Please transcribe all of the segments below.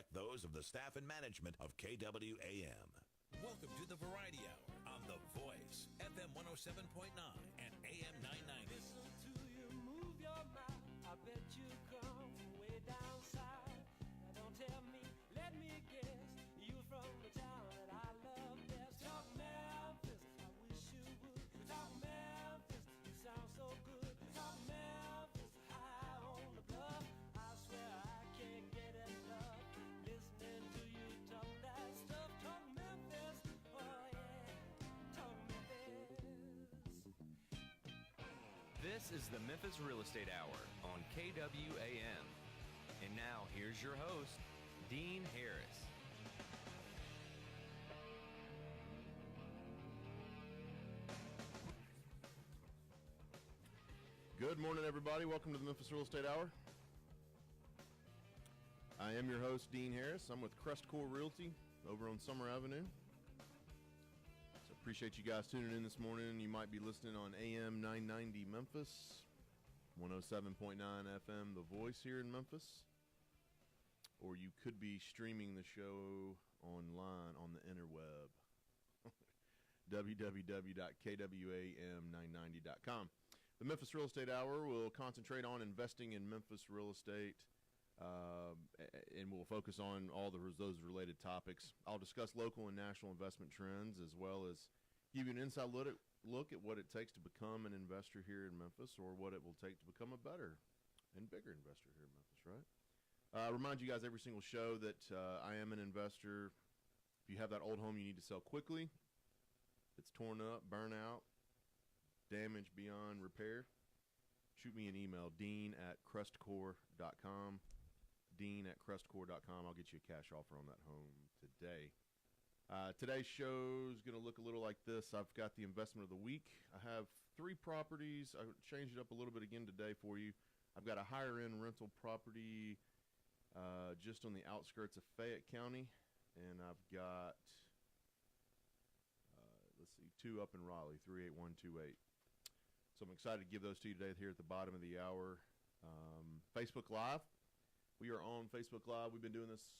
reflect those of the staff and management of KWAM. Welcome to the Variety Hour on The Voice, FM 107.9 and AM 990. Listen to you move your mouth. I bet you come way down south. Now don't tell me, let me guess, you from the town that I love best. Talk Memphis, I wish you would. Talk Memphis, you sound so good. Talk Memphis, high on the bluff. I swear I can't get enough listening to you talk that stuff. Talk Memphis, oh yeah, talk Memphis. This is the Memphis Real Estate Hour on KWAM. And now, here's your host, Dean Harris. Good morning, everybody. Welcome to the Memphis Real Estate Hour. I am your host, Dean Harris. I'm with CrestCore Realty over on Summer Avenue. So appreciate you guys tuning in this morning. You might be listening on AM 990 Memphis, 107.9 FM The Voice here in Memphis. Or you could be streaming the show online on the interweb, www.kwam990.com. The Memphis Real Estate Hour will concentrate on investing in Memphis real estate, and we'll focus on all those related topics. I'll discuss local and national investment trends, as well as give you an inside look at what it takes to become an investor here in Memphis, or what it will take to become a better and bigger investor here in Memphis, right? Remind you guys every single show that I am an investor. If you have that old home you need to sell quickly, it's torn up, burnt out, damaged beyond repair, shoot me an email, dean@crestcore.com, dean@crestcore.com. I'll get you a cash offer on that home today. Today's show is going to look a little like this. I've got the investment of the week. I have 3 properties. I changed it up a little bit again today for you. I've got a higher-end rental property just on the outskirts of Fayette County, and I've got, 2 up in Raleigh, 38128. So I'm excited to give those to you today here at the bottom of the hour. Facebook Live. We are on Facebook Live. We've been doing this,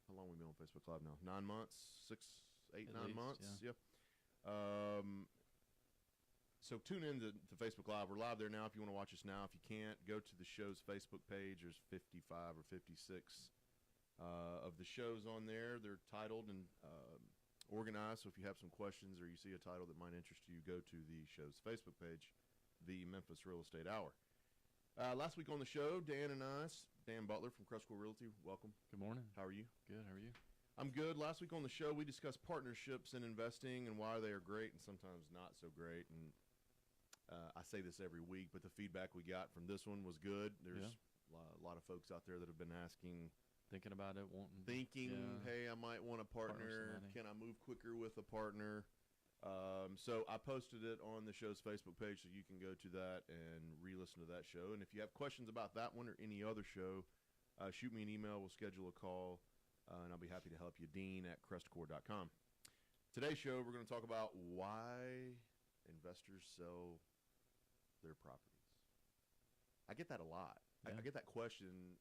how long have we been on Facebook Live now? 9 months, 6, 8, at 9 least, months? Yeah. So tune in to Facebook Live. We're live there now if you want to watch us now. If you can't, go to the show's Facebook page. There's 55 or 56 of the shows on there. They're titled and organized, so if you have some questions or you see a title that might interest you, go to the show's Facebook page, the Memphis Real Estate Hour. Last week on the show, Dan Butler from CrestCore Realty, welcome. Good morning. How are you? Good, how are you? I'm good. Last week on the show, we discussed partnerships in investing and why they are great and sometimes not so great. And I say this every week, but the feedback we got from this one was good. There's a lot of folks out there that have been asking, thinking about it, hey, I might want a partner. Can I move quicker with a partner? So I posted it on the show's Facebook page, so you can go to that and re-listen to that show. And if you have questions about that one or any other show, shoot me an email. We'll schedule a call, and I'll be happy to help you, dean@crestcore.com. Today's show, we're going to talk about why investors sell their properties. I get that a lot. Yeah. I get that question.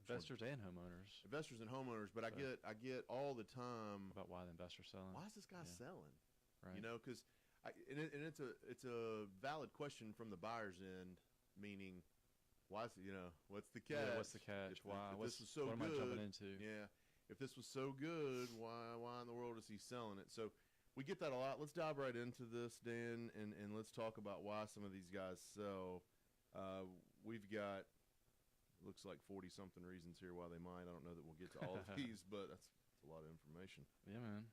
Investors and homeowners. Investors and homeowners, but I get all the time about why the investor's selling. Why is this guy selling? Right. You know, because it's a valid question from the buyer's end, meaning what's the catch? Yeah, what's the catch? If this was so what good, am I jumping into? Yeah, if this was so good, why in the world is he selling it? So we get that a lot. Let's dive right into this, Dan, and let's talk about why some of these guys sell. We've got, looks like 40-something reasons here why they might. I don't know that we'll get to all of these, but that's a lot of information. Yeah, man.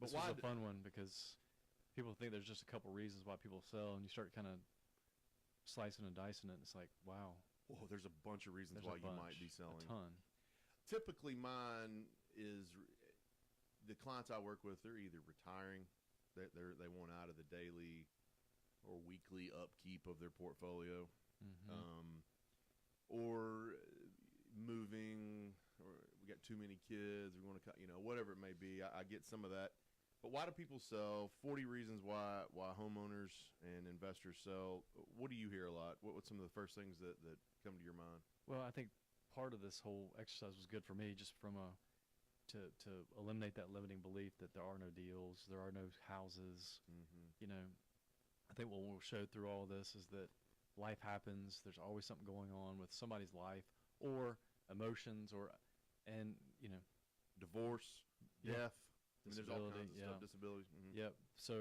But this was a fun one because people think there's just a couple reasons why people sell, and you start kind of slicing and dicing it, and it's like, wow. Whoa, there's a bunch of reasons why you might be selling. A ton. Typically, mine is the clients I work with, they're either retiring, they want out of the daily or weekly upkeep of their portfolio, or moving, or we got too many kids, we want to cut, whatever it may be. I get some of that. But why do people sell? 40 reasons why homeowners and investors sell. What do you hear a lot? What's some of the first things that come to your mind? Well, I think part of this whole exercise was good for me, just from to eliminate that limiting belief that there are no deals, there are no houses. You know, I think what we'll show through all of this is that life happens. There's always something going on with somebody's life or emotions and you know, Divorce, Yeah. death. I mean, there's all disability. kinds of stuff. Disabilities. Yep. So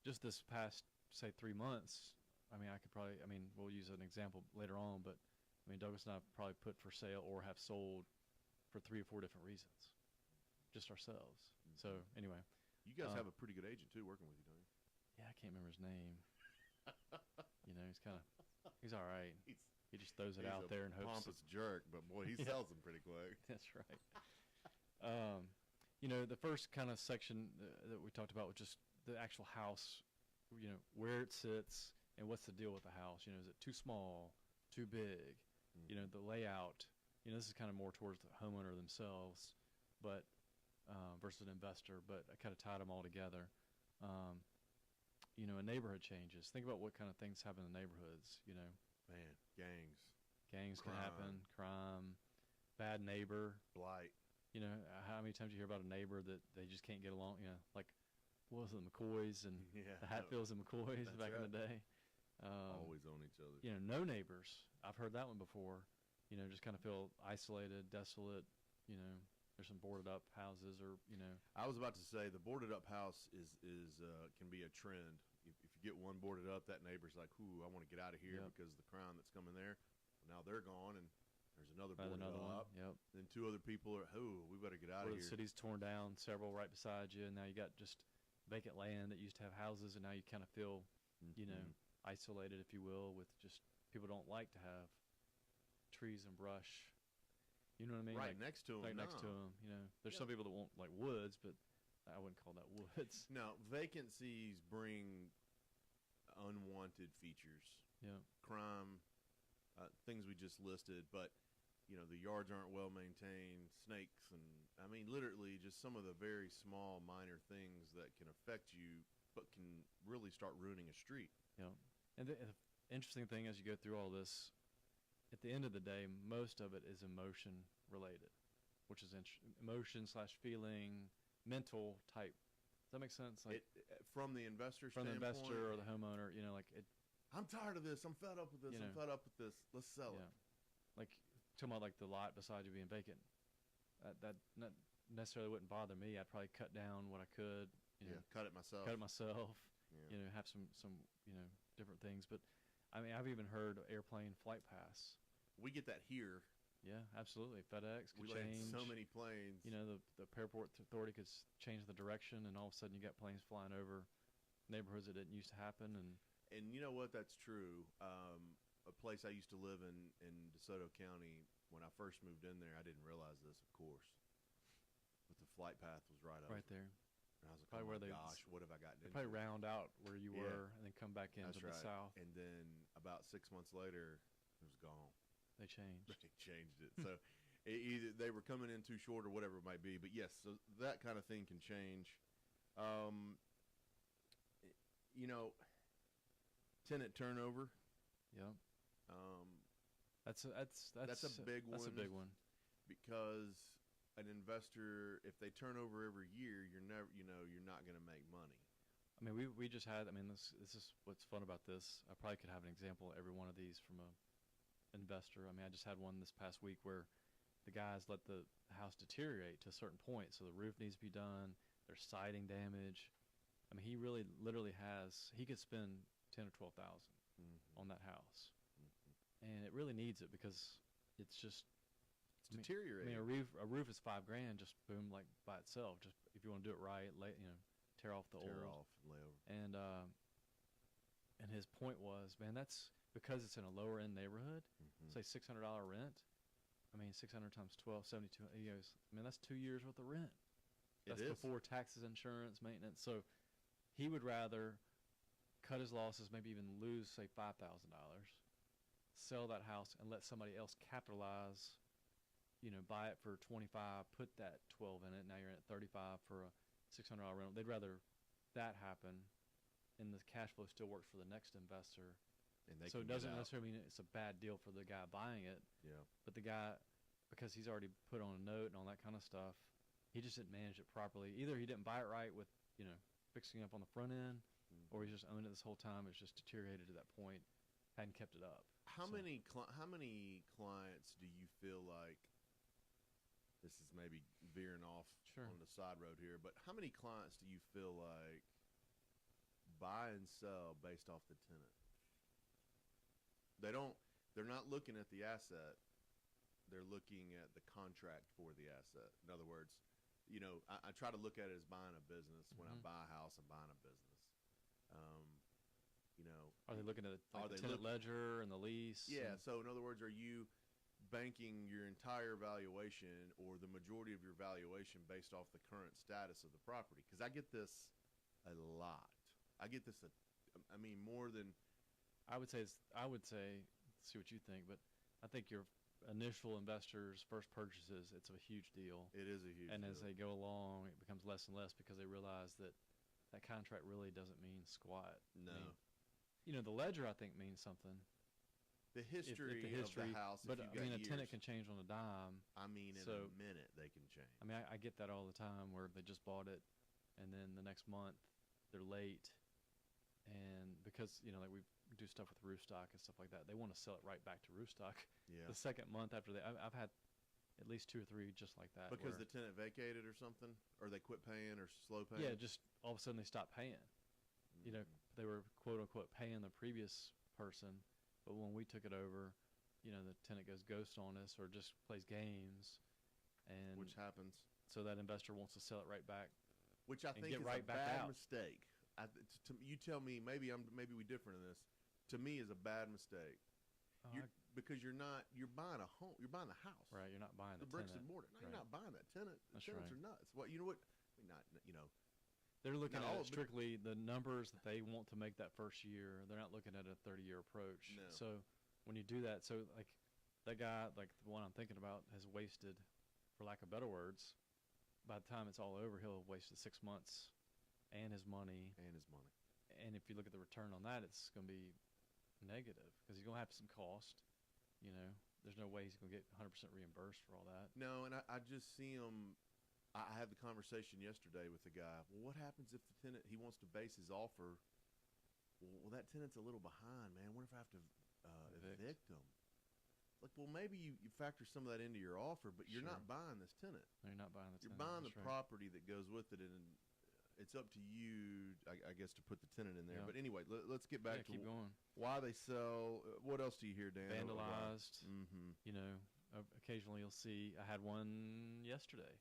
just this past, say, 3 months, I mean, we'll use an example later on, but I mean, Douglas and I have probably put for sale or have sold for 3 or 4 different reasons, just ourselves. So anyway, You guys have a pretty good agent too working with you, don't you? yeah, I can't remember his name. You know, he's all right. He just throws it He's out a there and hopes. pompous jerk, but boy, he sells them pretty quick. That's right. You know, the first kind of section that we talked about was just the actual house, you know, where it sits and what's the deal with the house. You know, is it too small, too big? You know, the layout. You know, this is kind of more towards the homeowner themselves, but versus an investor. But I kind of tied them all together. You know, a neighborhood changes. Think about what kind of things happen in neighborhoods. You know, Man, gangs, can happen, crime, bad neighbor. blight. You know, how many times you hear about a neighbor that they just can't get along? You know, like, what was it, the McCoys and Yeah, the Hatfields and McCoys that's back in the right. day? Always on each other. You know, no neighbors. I've heard that one before. You know, just kind of feel isolated, desolate. You know, there's some boarded up houses, or you know, I was about to say the boarded up house is can be a trend. If you get one boarded up, that neighbor's like, "Ooh, I want to get out of here Yep. because of the crime that's coming there." Well, now they're gone, and there's another another boarded one. up. Yep. Then 2 other people are, "Oh, we better get out Where of the here." city's torn down, several right beside you, and now you got just vacant land that used to have houses, and now you kind of feel, you know, Mhm. isolated, if you will, with just people don't like to have trees and brush. You know what I mean? Right Like, next to them. right next to them. You know, there's some people that won't like woods, but I wouldn't call that woods. Now, vacancies bring unwanted features, Yeah. crime, things we just listed, but you know the yards aren't well maintained, snakes, and I mean literally just some of the very small, minor things that can affect you, but can really start ruining a street. Yeah. And the interesting thing as you go through all this, at the end of the day, most of it is emotion related, which is emotion / feeling, mental type. Does that make sense? Like From the investor from the standpoint, investor or the homeowner, you know, like it. I'm tired of this. I'm fed up with this. You I'm know. fed up with this. Let's sell Yeah. it. Like talking about like the lot beside you being vacant. That not necessarily wouldn't bother me. I'd probably cut down what I could. You know, Cut it myself. cut it myself. Yeah. You know, have some you know different things. But I mean, I've even heard airplane flight pass. We get that here. Yeah, absolutely. FedEx could We land change. so many planes. You know, the airport authority could change the direction, and all of a sudden you got planes flying over neighborhoods that didn't used to happen. And you know what? That's true. A place I used to live in DeSoto County, when I first moved in there, I didn't realize this, of course. But the flight path was right over. Right there. And I was like, Probably oh where my they gosh, what have I gotten They into? probably round out where you Yeah. were and then come back into That's the right. south. And then about 6 months later, it was gone. They changed. They changed it. So either they were coming in too short or whatever it might be. But yes, so that kind of thing can change. You know, tenant turnover. Yep. That's a big That's a one. big one. Because an investor, if they turn over every year, you're not going to make money. I mean, we just had. I mean, this is what's fun about this. I probably could have an example of every one of these from a investor. I mean, I just had one this past week where the guys let the house deteriorate to a certain point, so the roof needs to be done. There's siding damage. I mean, he really literally has. He could spend $10,000 or $12,000 on that house, and it really needs it because it's just It's deteriorating. I mean, a roof is $5,000 just boom like by itself. Just if you want to do it right, tear off the tear old. off and lay over. And his point was, man, that's because it's in a lower end neighborhood. Say $600 rent. I mean, 600 times 12, 72. He goes, man, that's 2 years worth of rent. That's It is. before taxes, insurance, maintenance. So he would rather cut his losses, maybe even lose, say, $5,000, sell that house and let somebody else capitalize, buy it for 25, put that 12 in it. Now you're at 35 for a $600 rental. They'd rather that happen, and the cash flow still works for the next investor. And they So can it doesn't get out. necessarily mean it's a bad deal for the guy buying it, Yeah. but the guy because he's already put on a note and all that kind of stuff, he just didn't manage it properly. Either he didn't buy it right with, fixing up on the front end, or he's just owned it this whole time. It's just deteriorated to that point, hadn't kept it up. How many clients do you feel like, this is maybe veering off on the side road here, but how many clients do you feel like buy and sell based off the tenant? They're not looking at the asset. They're looking at the contract for the asset. In other words, I try to look at it as buying a business. When I buy a house, I'm buying a business. Are they looking at the tenant ledger and the lease? Yeah. So in other words, are you banking your entire valuation or the majority of your valuation based off the current status of the property? Because I get this a lot. I get this, more than. I would say, see what you think, but I think your initial investors' first purchases, it's a huge deal. It is a huge deal. And as they go along, it becomes less and less because they realize that contract really doesn't mean squat. No. The ledger, I think, means something. The history of the house, but if you've got a tenant can change on a dime. In a minute they can change. I get that all the time where they just bought it, and then the next month they're late, and because like we do stuff with roof stock and stuff like that, they want to sell it right back to roof stock. Yeah. The second month after I've had at least 2 or 3 just like that. Because the tenant vacated or something, or they quit paying or slow paying. Yeah, just all of a sudden they stopped paying. They were quote unquote paying the previous person, but when we took it over, the tenant goes ghost on us or just plays games, and which happens. So that investor wants to sell it right back, which I think is a bad mistake. You tell me, maybe we differ in this. To me, is a bad mistake. Because you're buying a home, you're buying a house. Right, you're not buying the bricks and mortar. No, you're not buying that tenant. The tenants are nuts. Well, you know what? They're looking at strictly the numbers that they want to make that first year. They're not looking at a 30-year approach. No. So when you do that, like that guy, like the one I'm thinking about, has wasted, for lack of better words, by the time it's all over, he'll have wasted 6 months and his money. And if you look at the return on that, it's going to be negative because he's going to have some cost. There's no way he's going to get 100% reimbursed for all that. No, and I just see him. I had the conversation yesterday with the guy. Well, what happens if the tenant, he wants to base his offer? Well, that tenant's a little behind, man. What if I have to evict him? Like, well, maybe you factor some of that into your offer, but you're not buying this tenant. No, you're not buying the tenant. You're buying the property that goes with it, and it's up to you, I guess, to put the tenant in there. Yeah. But anyway, let's get back to keep going. Why they sell. What else do you hear, Dan? Vandalized. Mm-hmm. Occasionally you'll see. I had one yesterday.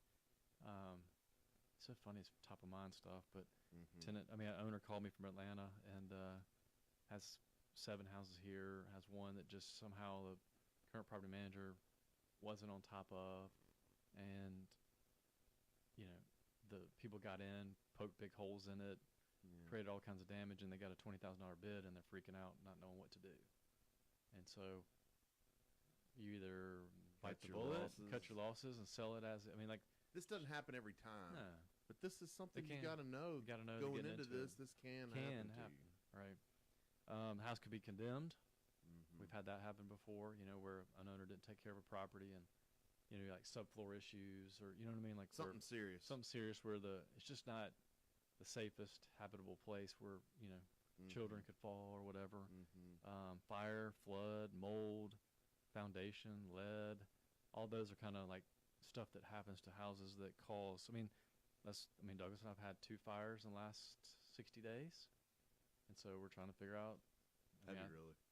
So funny, it's top of mind stuff, but an owner called me from Atlanta and has 7 houses here, has one that just somehow the current property manager wasn't on top of, and the people got in, poked big holes in it, created all kinds of damage, and they got a $20,000 bid, and they're freaking out, not knowing what to do. And so you either bite the bullet, cut your losses, and sell it as this doesn't happen every time. No. But this is something you got to know. You got to know going into this. This can happen to you. Right. House could be condemned. We've had that happen before. Where an owner didn't take care of a property, and like subfloor issues, or you know what I mean, like something serious. Something serious where it's just not the safest habitable place where children could fall or whatever. Fire, flood, mold, foundation, lead. All those are kind of like stuff that happens to houses that cause. Douglas and I've had 2 fires in the last 60 days, and so we're trying to figure out.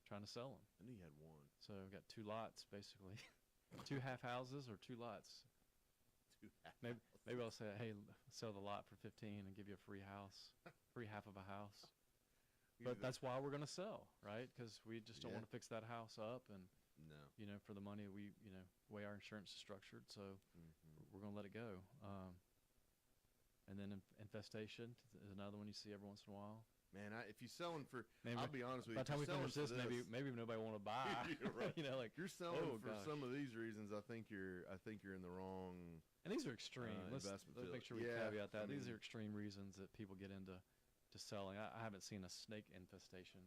Trying to sell them. I knew you had 1. So we've got 2 lots basically, 2 half houses or 2 lots. 2 half. Maybe I'll say, hey, sell the lot for 15 and give you a free house, free half of a house. But that's why we're going to sell, right? Because we just don't want to fix that house up, and for the money the way our insurance is structured, so we're going to let it go. And then infestation is another one you see every once in a while. Man, if you're selling for, I'll be honest with you. By the time we finish this, maybe nobody want to buy. You're right. You're selling for gosh. some of these reasons. I think you're in the wrong. And these are extreme. Let's make sure we caveat that. These are extreme reasons that people get into selling. I haven't seen a snake infestation.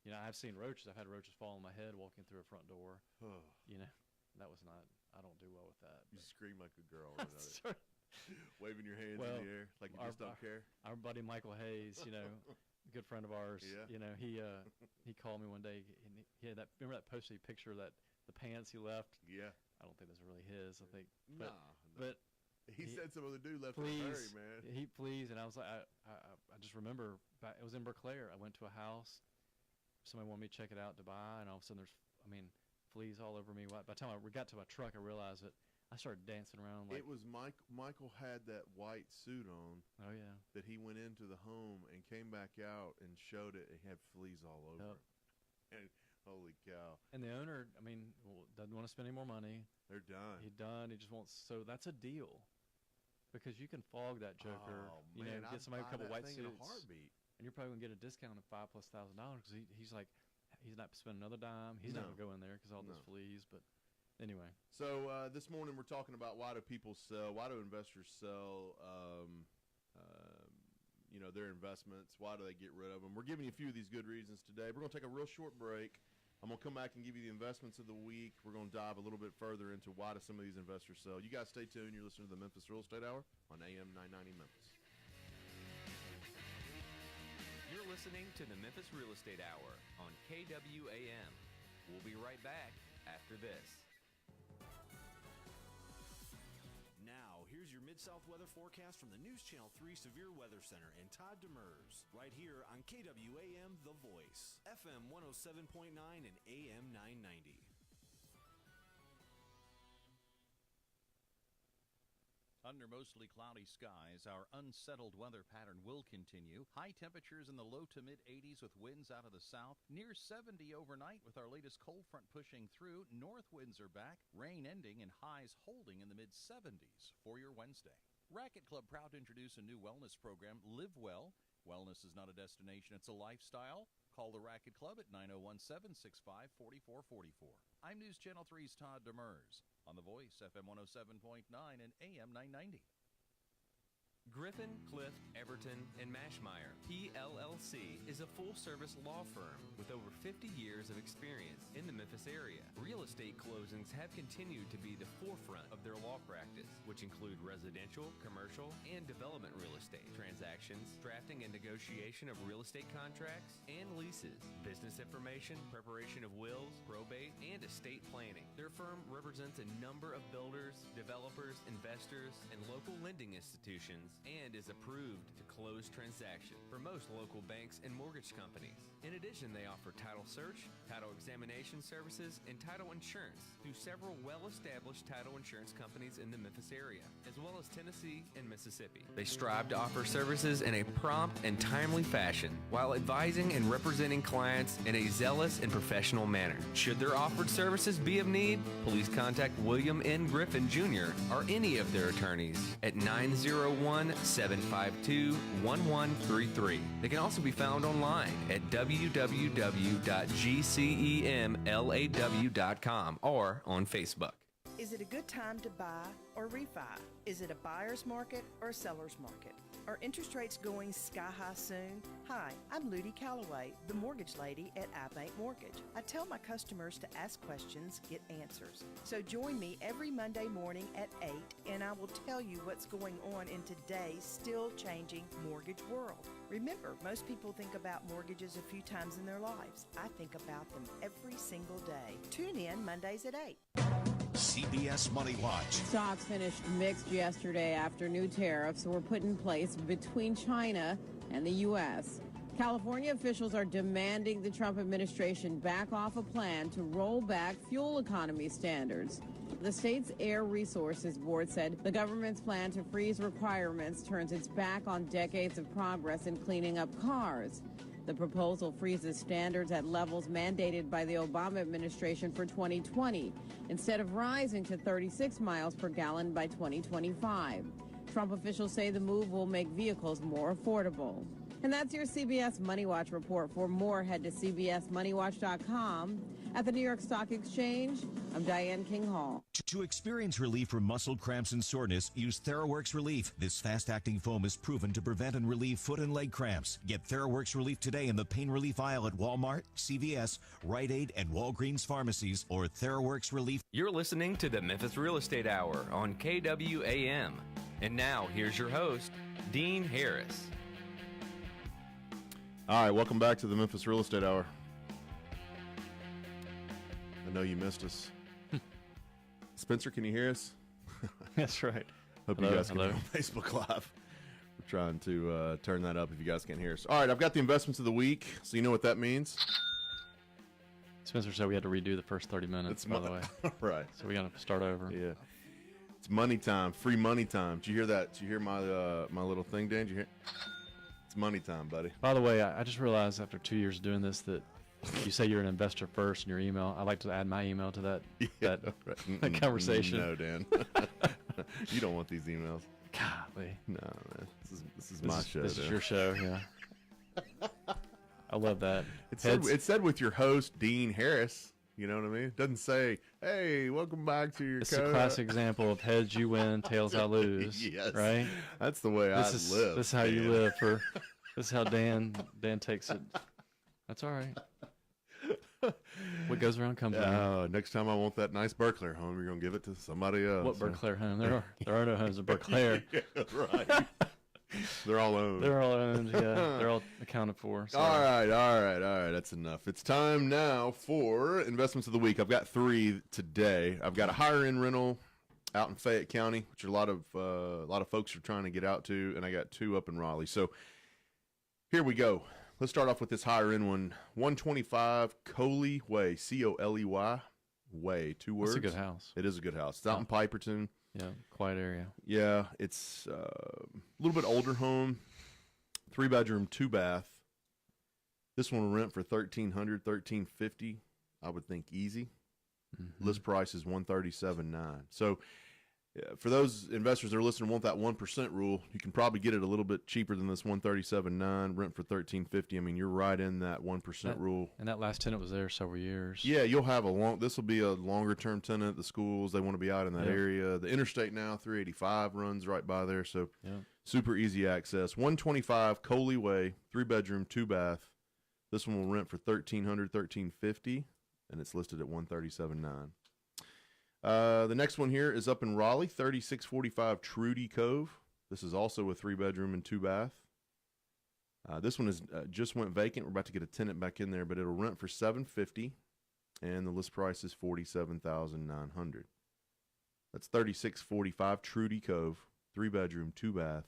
I've seen roaches. I've had roaches fall on my head walking through a front door. That was not. I don't do well with that. You but- scream like a girl. Or another. Sorry. Waving your hands Well, in the air like you just don't care. Our buddy Michael Hayes, a good friend of ours, Yeah. he called me one day. And he had remember that posted picture that the pants he left? Yeah. I don't think that's really his. I think, Nah. but He said some other dude left please, in a hurry, man. please, and I was like, I just remember it was in Berkeley. I went to a house. Somebody wanted me to check it out to buy, and all of a sudden fleas all over me. By the time we got to my truck, I realized it. I started dancing around like It was Michael had that white suit on oh yeah. that he went into the home and came back out and showed it. He had fleas all over Yep. it. And holy cow, And the owner, doesn't want to spend any more money. they're done. He just wants. So that's a deal, because you can fog that joker. Oh, man, Get I'd somebody a buy couple that white thing in suits, a heartbeat. and you're probably gonna get a discount of $5,000+ because he's like, he's not spending another dime. He's not No. gonna go in there because all those No. fleas. But anyway, So this morning we're talking about why do people sell? Why do investors sell? Their investments. Why do they get rid of them? We're giving you a few of these good reasons today. We're going to take a real short break. I'm going to come back and give you the investments of the week. We're going to dive a little bit further into why do some of these investors sell. You guys stay tuned. You're listening to the Memphis Real Estate Hour on AM 990 Memphis. You're listening to the Memphis Real Estate Hour on KWAM. We'll be right back after this. Now, here's your Mid-South weather forecast from the News Channel 3 Severe Weather Center and Todd Demers, right here on KWAM The Voice, FM 107.9 and AM 990. Under mostly cloudy skies, our unsettled weather pattern will continue. High temperatures in the low to mid-80s with winds out of the south. Near 70 overnight with our latest cold front pushing through. North winds are back, rain ending, and highs holding in the mid-70s for your Wednesday. Racket Club proud to introduce a new wellness program, Live Well. Wellness is not a destination, it's a lifestyle. Call the Racket Club at 901-765-4444. I'm News Channel 3's Todd Demers on The Voice, FM 107.9 and AM 990. Griffin, Clift, Everton, and Mashmeyer, PLLC, is a full-service law firm with over 50 years of experience in the Memphis area. Real estate closings have continued to be the forefront of their law practice, which include residential, commercial, and development real estate transactions, drafting and negotiation of real estate contracts and leases, business information, preparation of wills, probate, and estate planning. Their firm represents a number of builders, developers, investors, and local lending institutions, and is approved to close transactions for most local banks and mortgage companies. In addition, they offer title search, title examination services, and title insurance through several well-established title insurance companies in the Memphis area, as well as Tennessee and Mississippi. They strive to offer services in a prompt and timely fashion while advising and representing clients in a zealous and professional manner. Should their offered services be of need, please contact William N. Griffin Jr. or any of their attorneys at 901-752-1133. They can also be found online at www.gcemlaw.com or on Facebook. Is it a good time to buy or refi? Is it a buyer's market or a seller's market? Are interest rates going sky high soon? Hi, I'm Ludi Calloway, the mortgage lady at iBank Mortgage. I tell my customers to ask questions, get answers. So join me every Monday morning at 8 and I will tell you what's going on in today's still changing mortgage world. Remember, most people think about mortgages a few times in their lives. I think about them every single day. Tune in Mondays at 8. CBS Money Watch. Stocks finished mixed yesterday after new tariffs were put in place between China and the U.S. California officials are demanding the Trump administration back off a plan to roll back fuel economy standards. The state's Air Resources Board said the government's plan to freeze requirements turns its back on decades of progress in cleaning up cars. The proposal freezes standards at levels mandated by the Obama administration for 2020, instead of rising to 36 miles per gallon by 2025. Trump officials say the move will make vehicles more affordable. And that's your CBS Money Watch report. For more, head to cbsmoneywatch.com. At the New York Stock Exchange, I'm Diane King Hall. To experience relief from muscle cramps and soreness, use TheraWorks Relief. This fast-acting foam is proven to prevent and relieve foot and leg cramps. Get TheraWorks Relief today in the pain relief aisle at Walmart, CVS, Rite Aid, and Walgreens pharmacies, or TheraWorks Relief. You're listening to the Memphis Real Estate Hour on KWAM. And now, here's your host, Dean Harris. All right, welcome back to the Memphis Real Estate Hour. I know you missed us. Spencer, can you hear us? That's right. Hope Hello, you guys can hello. hear on Facebook Live. We're trying to turn that up if you guys can't hear us. All right, I've got the investments of the week, so you know what that means. Spencer said we had to redo the first 30 minutes, by the way. Right. So we got to start over. Yeah. It's money time, free money time. Did you hear that? Did you hear my my little thing, Dan? Did you hear? It's money time, buddy. By the way, I just realized after 2 years of doing this that you say you're an investor first in your email. I'd like to add my email to that that conversation. No, Dan. You don't want these emails. Golly. No, man. This is my show. This is your show, yeah. I love that. It said with your host, Dean Harris. You know what I mean? It doesn't say, hey, welcome back to your It's a classic example of heads you win, tails I lose. Yes. Right? That's the way This live. is how you live. This is how Dan takes it. That's all right. What goes around comes around. Next time I want that nice Berkeley home, you're going to give it to somebody else. What Berkeley home? There are no homes in Berkeley. Yeah, right. They're all owned. They're all owned, yeah. They're all accounted for. So. All right. That's enough. It's time now for investments of the week. I've got 3 today. I've got a higher end rental out in Fayette County, which a lot of folks are trying to get out to, and I got 2 up in Raleigh. So here we go. Let's start off with this higher end one. 125 Coley Way, Coley Way, 2 words. It's a good house. It is a good house. It's out in Piperton. Yeah, quiet area. Yeah, it's a little bit older home, 3-bedroom, 2-bath. This one will rent for $1,300, $1,350. I would think easy. Mm-hmm. List price is $137,900. So for those investors that are listening, want that 1% rule, you can probably get it a little bit cheaper than this $137,900, rent for $1,350. I mean, you're right in that 1% rule. And that last tenant was there several years. Yeah, you'll have this will be a longer term tenant. The schools, they want to be out in that area. The interstate now, 385 runs right by there. So super easy access. 125 Coley Way, 3-bedroom, 2-bath. This one will rent for $1,300, $1,350, and it's listed at $137,900. The next one here is up in Raleigh, 3645 Trudy Cove. This is also a 3-bedroom and 2-bath. This one is just went vacant. We're about to get a tenant back in there, but it'll rent for $750, and the list price is $47,900. That's 3645 Trudy Cove, 3-bedroom, 2-bath.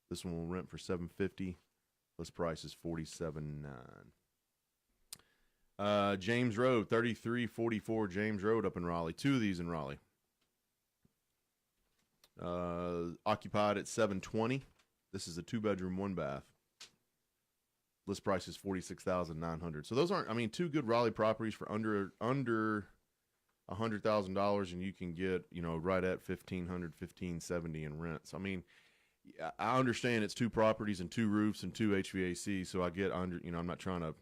This one will rent for $750. List price is $47,900. James Road, 3344 James Road up in Raleigh. 2 of these in Raleigh. Occupied at $720,000. This is a 2-bedroom, 1-bath. List price is $46,900. So those aren't, 2 good Raleigh properties for under $100,000, and you can get, right at $1,500, $1,570 in rents. I understand it's 2 properties and 2 roofs and 2 HVAC, so I get I'm not trying to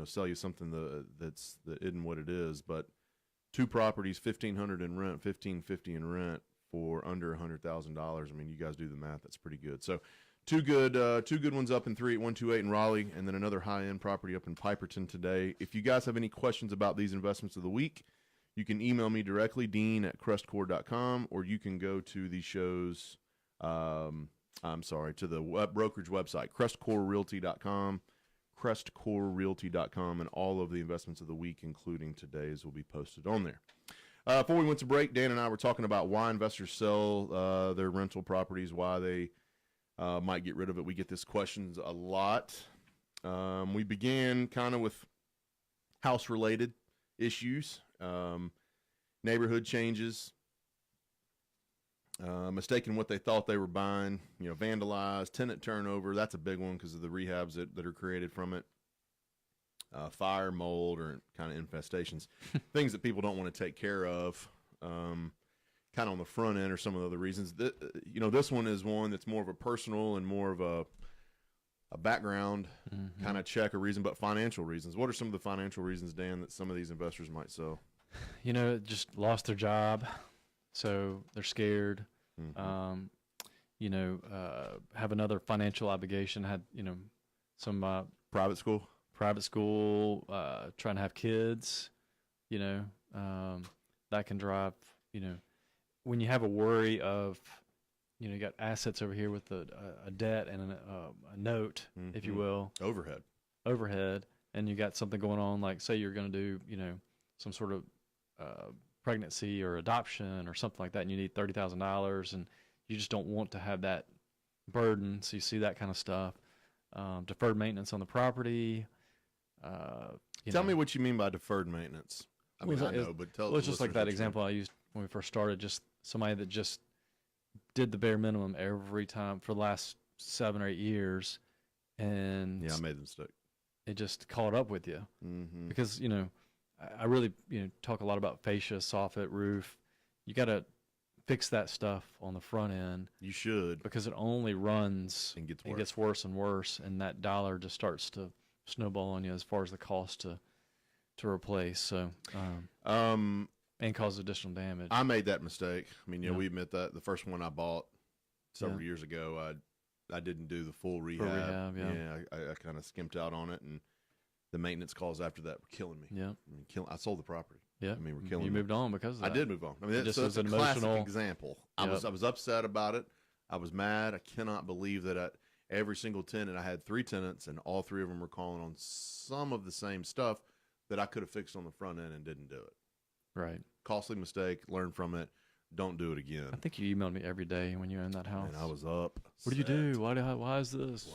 sell you something that isn't what it is, but 2 properties, $1,500 in rent, $1,550 in rent for under $100,000. You guys do the math. That's pretty good. So 2 good ones up in 38128 in Raleigh, and then another high-end property up in Piperton today. If you guys have any questions about these investments of the week, you can email me directly, dean@crestcore.com, or you can go to the show's, to the brokerage website, CrestCoreRealty.com. CrestCoreRealty.com, and all of the investments of the week, including today's, will be posted on there. Before we went to break, Dan and I were talking about why investors sell their rental properties, why they might get rid of it. We get this questions a lot. We began kind of with house-related issues, neighborhood changes, mistaking what they thought they were buying, vandalized, tenant turnover. That's a big one because of the rehabs that are created from it. Fire, mold, or kind of infestations, things that people don't want to take care of, kind of on the front end, or some of the other reasons. This one is one that's more of a personal and more of a a background Mm-hmm. kind of check or reason, but financial reasons. What are some of the financial reasons, Dan, that some of these investors might sell? You know, just lost their job, so they're scared. Mhm. You know, have another financial obligation. Had, you know, some Private school? private school, trying to have kids. You know, that can drive. You know, when you have a worry of, you know, you got assets over here with a debt and a note, if you Mhm. will, overhead, and you got something going on, like say you're going to do, you know, some sort of pregnancy or adoption or something like that, and you need $30,000, and you just don't want to have that burden. So you see that kind of stuff. Deferred maintenance on the property. Tell me what you mean by deferred maintenance. I mean, I know, but tell Well, the it's just like listeners that what you example I used when we first started. Just somebody that just did the bare minimum every time for the last 7 or 8 years, and mean. Yeah, I made the mistake. it just caught up with you. Mm-hmm. Because, you know, I really, you know, talk a lot about fascia, soffit, roof. You got to fix that stuff on the front end. You should. Because it only runs And gets and worse. gets worse and worse, and that dollar just starts to snowball on you as far as the cost to replace. So, and cause additional damage. I made that mistake. I mean, Yeah. we admit that. The first one I bought several Yeah. years ago, I didn't do the full rehab. rehab, yeah. I kind of skimped out on it, and the maintenance calls after that were killing me. Yeah. I mean, I sold the property. Yeah. I mean, we're killing You me. moved on because of that. I did move on. I mean, It just so was that's a an classic emotional example. Yep. I was upset about it. I was mad. I cannot believe that every single tenant, I had 3 tenants, and all 3 of them were calling on some of the same stuff that I could have fixed on the front end and didn't do it. Right. Costly mistake. Learn from it. Don't do it again. I think you emailed me every day when you were in that house. And I was up. What do you do? Why is this?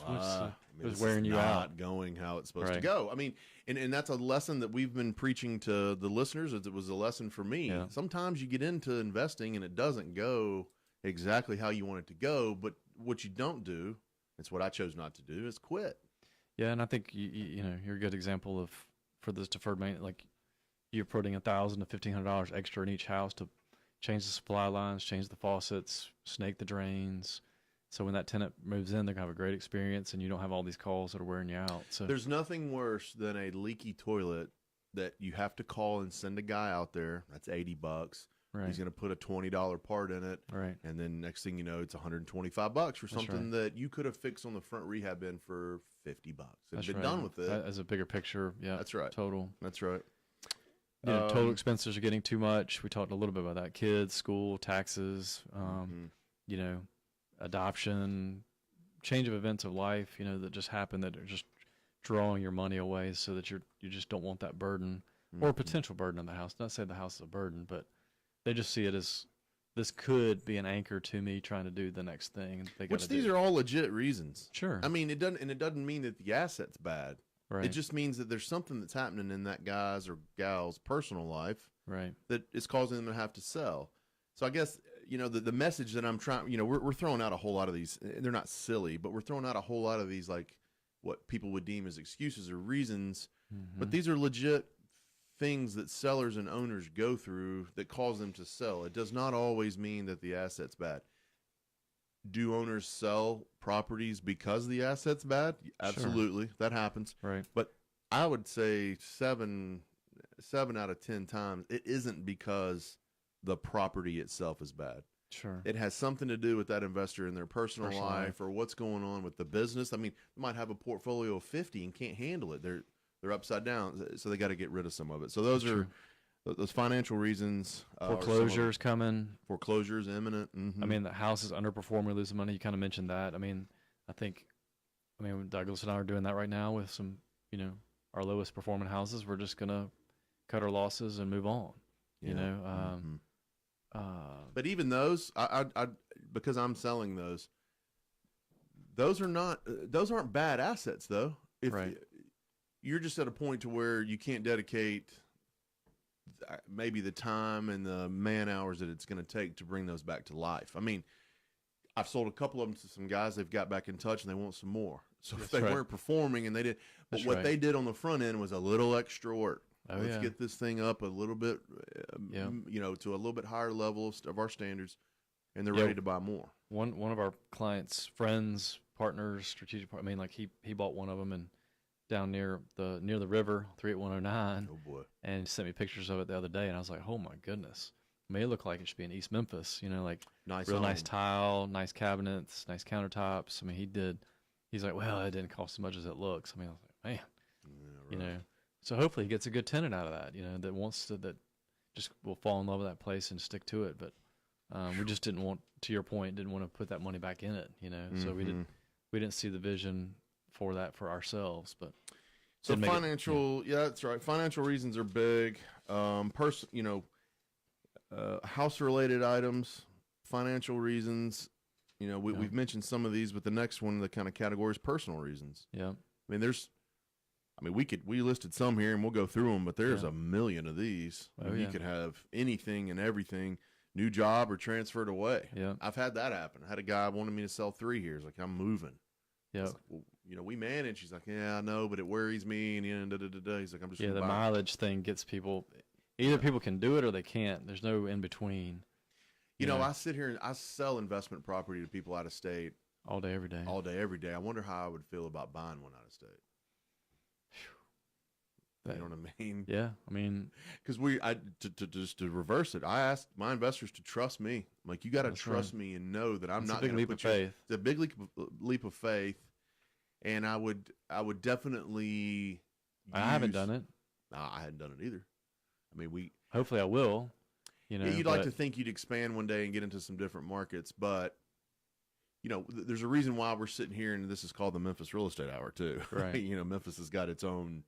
It was wearing you not out. going how it's supposed to Right. go. I mean, and that's a lesson that we've been preaching to the listeners. It was a lesson for me. Yeah. Sometimes you get into investing and it doesn't go exactly how you want it to go. But what you don't do, it's what I chose not to do, is quit. Yeah, and I think you know, you're a good example of, for this deferred maintenance, like you're putting $1,000 to $1,500 extra in each house to change the supply lines, change the faucets, snake the drains. So when that tenant moves in, they're gonna have a great experience, and you don't have all these calls that are wearing you out. So There's nothing worse than a leaky toilet that you have to call and send a guy out there. That's $80. right, He's going to put a $20 part in it. right, And then next thing you know, it's $125 for something that you could have fixed on the front rehab bin for $50 and that's been right. done with it. As a bigger picture. Yeah, That's right. Total. That's right. You know, total expenses are getting too much. We talked a little bit about that. Kids, school, taxes. Mhm. You know, adoption, change of events of life. You know, that just happen that are just drawing your money away, so that you just don't want that burden or potential burden on the house. Not say the house is a burden, but they just see it as, this could be an anchor to me trying to do the next thing. And they Which gotta these do. are all legit reasons. Sure. I mean, it doesn't mean that the asset's bad. Right. It just means that there's something that's happening in that guy's or gal's personal life right. that is causing them to have to sell. So I guess, you know, the message that I'm trying, you know, we're throwing out a whole lot of these. They're not silly, but we're throwing out a whole lot of these, like what people would deem as excuses or reasons. But these are legit things that sellers and owners go through that cause them to sell. It does not always mean that the asset's bad. Do owners sell properties because the asset's bad? Absolutely. That happens. Right. But I would say 7 out of 10 times it isn't because the property itself is bad. Sure. It has something to do with that investor in their personal life or what's going on with the business. I mean, they might have a portfolio of 50 and can't handle it. They're upside down, so they got to get rid of some of it. So those are those financial reasons. Foreclosures coming. Foreclosures imminent. Mm-hmm. I mean, the house is underperforming, losing money. You kind of mentioned that. I mean, Douglas and I are doing that right now with some, you know, our lowest performing houses. We're just gonna cut our losses and move on. You know. But even those, I because I'm selling those aren't bad assets though. If you're just at a point to where you can't dedicate maybe the time and the man hours that it's going to take to bring those back to life. I mean, I've sold a couple of them to some guys. They've got back in touch and they want some more. So if they weren't performing and they did, but what they did on the front end was a little extra work. Let's get this thing up a little bit, you know, to a little bit higher level of our standards, and they're ready to buy more. One of our clients' friends partners, strategic. I mean, like he bought one of them and down near the river, 38109. Oh boy! And he sent me pictures of it the other day, and I was like, oh my goodness. I mean, it looked like it should be in East Memphis. You know, like Nice real home. nice tile, nice cabinets, nice countertops. I mean, he's like, well, it didn't cost as much as it looks. I mean, I was like, man, you know. So hopefully he gets a good tenant out of that. You know, that just will fall in love with that place and stick to it. But we just didn't want, to your point, didn't want to put that money back in it. You know, so we didn't see the vision for that for ourselves. But so financial, yeah, that's right. Financial reasons are big. House related items, financial reasons. You know, we've mentioned some of these, but the next one, the kind of category is personal reasons. Yeah. We listed some here and we'll go through them, but there's a million of these. You could have anything and everything, new job or transferred away. Yeah. I've had that happen. I had a guy wanted me to sell 3 years. Like, I'm moving. Yeah. Like, well, you know, we manage. He's like, yeah, I know, but it worries me. And he's like, I'm just the mileage thing gets people. Either people can do it or they can't. There's no in between. You know, I sit here and I sell investment property to people out of state all day, every day. All day, every day. I wonder how I would feel about buying one out of state. You know what I mean? Yeah, I mean, because to reverse it, I asked my investors to trust me. I'm like, you got to trust me and know that I'm not going to put you. It's a big leap of faith, and I would definitely. I haven't done it. No, I hadn't done it either. I mean, hopefully I will. You know, you'd like to think you'd expand one day and get into some different markets, but you know, there's a reason why we're sitting here, and this is called the Memphis Real Estate Hour too. Right. You know, Memphis has got its own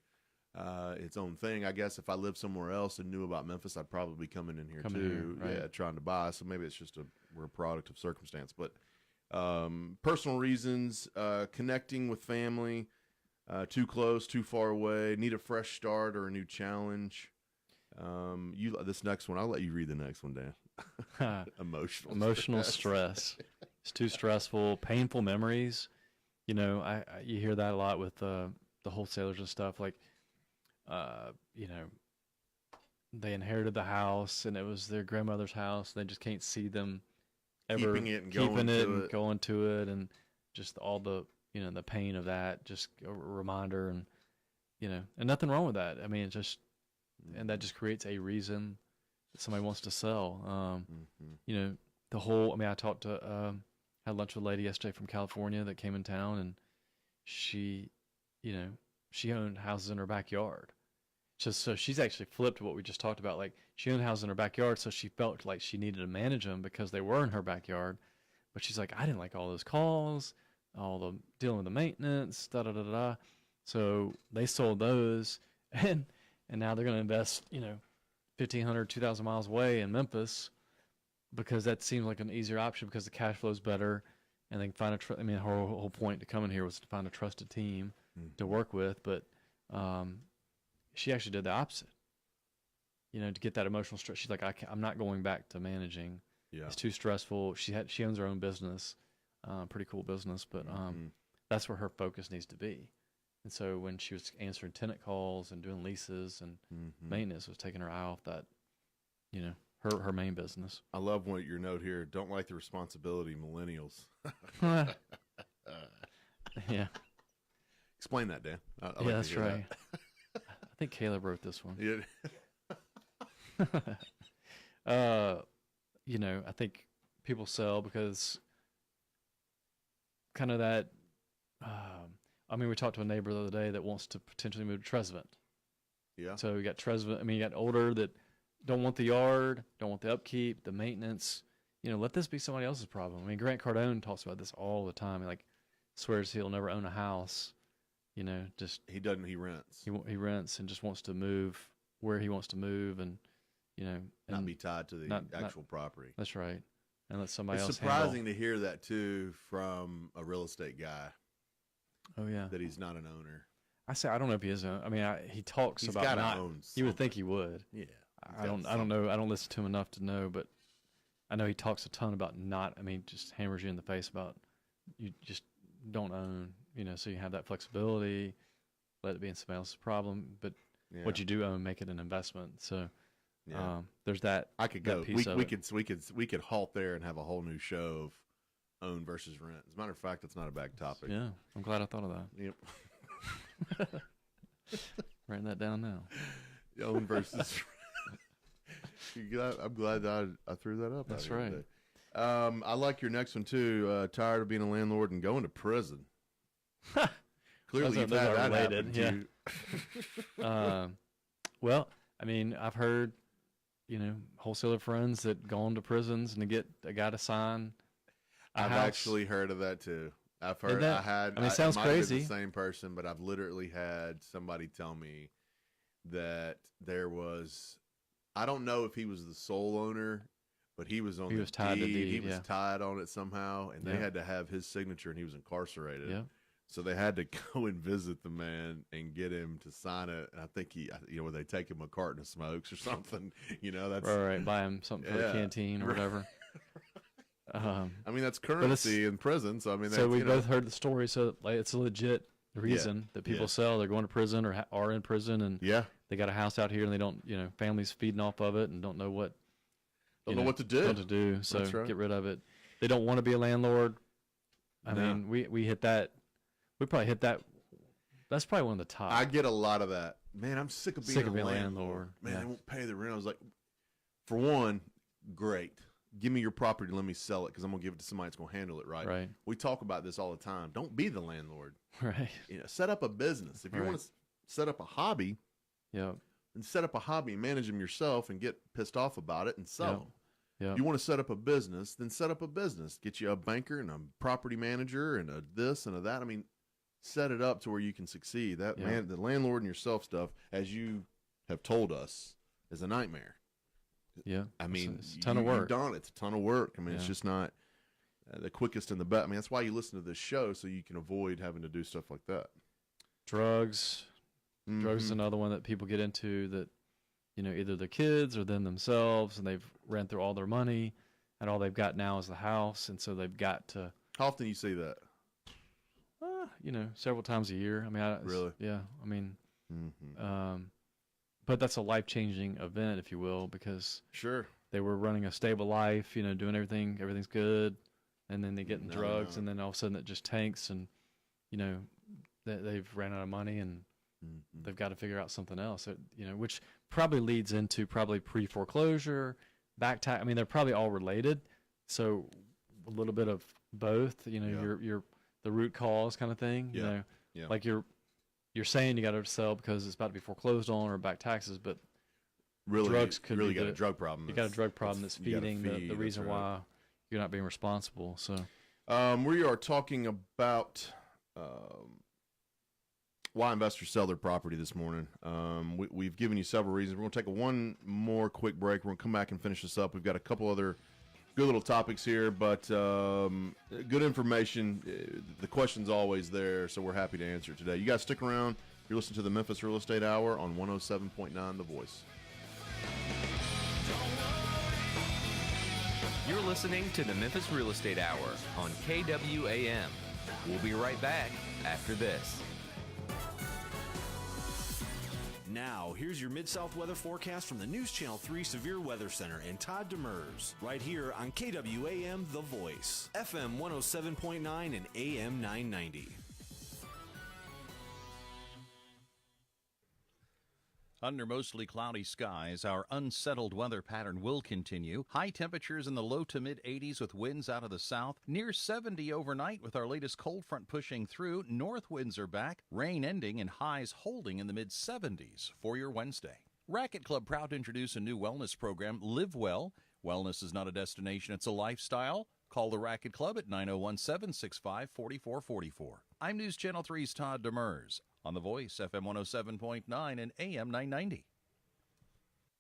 thing. I guess if I lived somewhere else and knew about Memphis, I'd probably be coming in here too. Right. Yeah, trying to buy. So maybe it's just we're a product of circumstance. But personal reasons, connecting with family, too close, too far away, need a fresh start or a new challenge. This next one, I'll let you read the next one, Dan. Emotional stress. It's too stressful, painful memories. You know, you hear that a lot with the wholesalers and stuff. Like, you know, they inherited the house and it was their grandmother's house. And they just can't see them ever keeping it and going to it, and just all the, you know, the pain of that. Just a reminder, and you know, and nothing wrong with that. I mean, it's just, and that just creates a reason that somebody wants to sell. You know, the whole. I mean, I talked to had lunch with a lady yesterday from California that came in town, and she, you know, she owned houses in her backyard. So she's actually flipped what we just talked about. Like, she owned houses in her backyard, so she felt like she needed to manage them because they were in her backyard. But she's like, I didn't like all those calls, all the dealing with the maintenance, da-da-da-da. So they sold those, and now they're going to invest, you know, 1,500, 2,000 miles away in Memphis, because that seems like an easier option because the cash flow is better, and they can find I mean, her whole point to coming here was to find a trusted team to work with, but she actually did the opposite. You know, to get that emotional stress. She's like, I'm not going back to managing. Yeah. It's too stressful. She owns her own business, pretty cool business, but that's where her focus needs to be. And so when she was answering tenant calls and doing leases and maintenance, was taking her eye off that, you know, her main business. I love your note here. Don't like the responsibility, millennials. Yeah. Explain that, Dan. Yeah, that's right. I think Caleb wrote this one. Yeah. You know, I think people sell because kind of that. I mean, we talked to a neighbor the other day that wants to potentially move to Trezevant. Yeah. So you got Trezevant. I mean, you got older that don't want the yard, don't want the upkeep, the maintenance. You know, let this be somebody else's problem. I mean, Grant Cardone talks about this all the time. He, like, swears he'll never own a house. You know, just he doesn't. He rents. He rents and just wants to move where he wants to move, and you know, not be tied to the actual property. That's right, and let somebody else. It's surprising to hear that too from a real estate guy. Oh yeah, that he's not an owner. I don't know if he is. I mean, he talks he's about not. Owns you would think he would. Yeah, I don't know. I don't listen to him enough to know, but I know he talks a ton about not. I mean, just hammers you in the face about you just don't own. You know, so you have that flexibility. Let it be in somebody else's problem, but what you do own, make it an investment. So there's that. I could go. Piece We could halt there and have a whole new show of own versus rent. As a matter of fact, that's not a bad topic. Yeah, I'm glad I thought of that. Yep. Writing that down now. Own versus I'm glad that I threw that up. That's out here right. today. I like your next one, too. Tired of being a landlord and going to prison. Clearly, you've had that happen to you. Well, I mean, I've heard, wholesaler friends that gone to prisons and to get a guy to sign a I've house. actually heard of that, too. I've heard. That, it sounds might have been crazy. the same person, but I've literally had somebody tell me that there was. I don't know if he was the sole owner, but he was on. He was tied to deed. He was tied on it somehow, and they had to have his signature, and he was incarcerated. Yeah. So they had to go and visit the man and get him to sign it. And I think where they take him a carton of smokes or something. That's right. Buy him something for the canteen or whatever. I mean, that's currency in prison. So I mean, so we both heard the story. So it's a legit reason that people sell. They're going to prison or are in prison, and they got a house out here, and they don't, families feeding off of it, and don't know what. Don't know what to do. What to do. So That's right. Get rid of it. They don't want to be a landlord. I mean, we hit that. We probably hit that. That's probably one of the top. I get a lot of that. Man, I'm sick of being a landlord. Man, they won't pay the rent. I was like, for one, great. Give me your property. Let me sell it because I'm going to give it to somebody that's going to handle it right. Right. We talk about this all the time. Don't be the landlord. Right. Set up a business. If you want to set up a hobby, then set up a hobby and manage them yourself and get pissed off about it and sell them. Yep. If you want to set up a business, then set up a business. Get you a banker and a property manager and a this and a that. I mean, set it up to where you can succeed. That man, the landlord and yourself stuff, as you have told us, is a nightmare. Yeah. I mean, it's a ton of work. It's a ton of work. I mean, it's just not the quickest and the best. I mean, that's why you listen to this show, so you can avoid having to do stuff like that. Drugs. Drugs is another one that people get into that, either the kids or them themselves, and they've ran through all their money, and all they've got now is the house, and so they've got to. How often do you see that? Several times a year. I mean, really? Yeah. I mean, but that's a life-changing event, if you will, because they were running a stable life, doing everything's good, and then they get in drugs, and then all of a sudden it just tanks, and they've ran out of money, and they've got to figure out something else. Which probably leads into pre-foreclosure, back tax. I mean, they're probably all related, so a little bit of both. Your the root cause kind of thing. Like you're saying you got to sell because it's about to be foreclosed on or back taxes, but really, drugs could really be got a drug problem. You got a drug problem that's feeding the reason why you're not being responsible. So, we are talking about why investors sell their property this morning. We've given you several reasons. We're going to take one more quick break. We're going to come back and finish this up. We've got a couple other good little topics here, but good information. The question's always there, so we're happy to answer it today. You guys stick around. You're listening to the Memphis Real Estate Hour on 107.9 The Voice. You're listening to the Memphis Real Estate Hour on KWAM. We'll be right back after this. Now, here's your Mid-South weather forecast from the News Channel 3 Severe Weather Center and Todd Demers, right here on KWAM The Voice, FM 107.9 and AM 990. Under mostly cloudy skies, our unsettled weather pattern will continue. High temperatures in the low to mid 80s with winds out of the south. Near 70 overnight with our latest cold front pushing through. North winds are back. Rain ending and highs holding in the mid 70s for your Wednesday. Racket Club proud to introduce a new wellness program, Live Well. Wellness is not a destination, it's a lifestyle. Call the Racket Club at 901-765-4444. I'm News Channel 3's Todd Demers on The Voice, FM 107.9 and AM 990.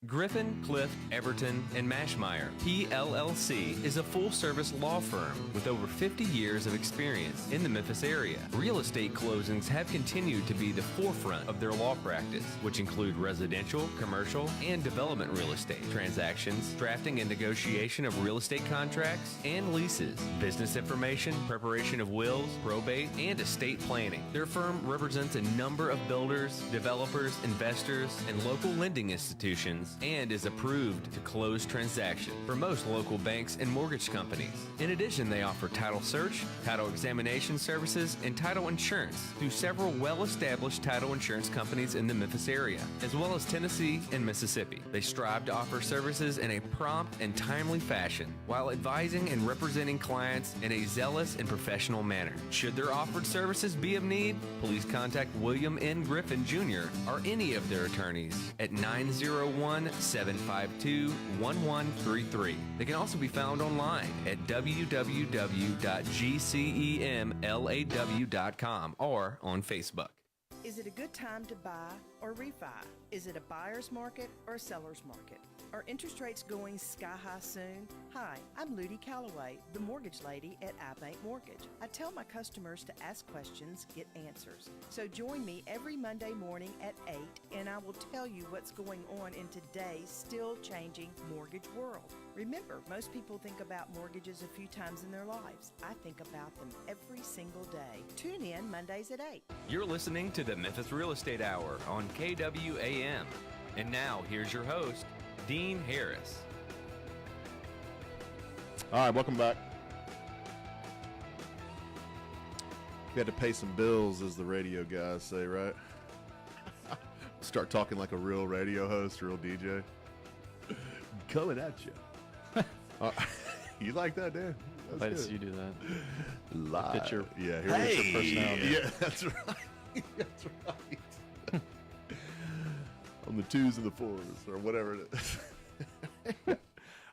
Griffin, Clift, Everton, and Mashmeyer, PLLC, is a full-service law firm with over 50 years of experience in the Memphis area. Real estate closings have continued to be the forefront of their law practice, which include residential, commercial, and development real estate transactions, drafting and negotiation of real estate contracts and leases, business information, preparation of wills, probate, and estate planning. Their firm represents a number of builders, developers, investors, and local lending institutions license and is approved to close transaction for most local banks and mortgage companies. In addition, they offer title search, title examination services, and title insurance through several well-established title insurance companies in the Memphis area, as well as Tennessee and Mississippi. They strive to offer services in a prompt and timely fashion while advising and representing clients in a zealous and professional manner. Should their offered services be of need, please contact William N. Griffin Jr. or any of their attorneys at 901-752-1133. They can also be found online at www.gcemlaw.com or on Facebook. Is it a good time to buy or refi? Is it a buyer's market or a seller's market? Are interest rates going sky high soon? Hi, I'm Ludi Calloway, the mortgage lady at iBank Mortgage. I tell my customers to ask questions, get answers. So join me every Monday morning at 8, and I will tell you what's going on in today's still changing mortgage world. Remember, most people think about mortgages a few times in their lives. I think about them every single day. Tune in Mondays at 8. You're listening to the Memphis Real Estate Hour on KWAM. And now, here's your host, Dean Harris. All right, welcome back. We had to pay some bills, as the radio guys say, right? Start talking like a real radio host, real DJ. Coming at you. You like that, Dan? I'd like to see you do that. Live. Get your, yeah, your personality. Yeah, that's right. That's right. On the 2s and the 4s, or whatever it is.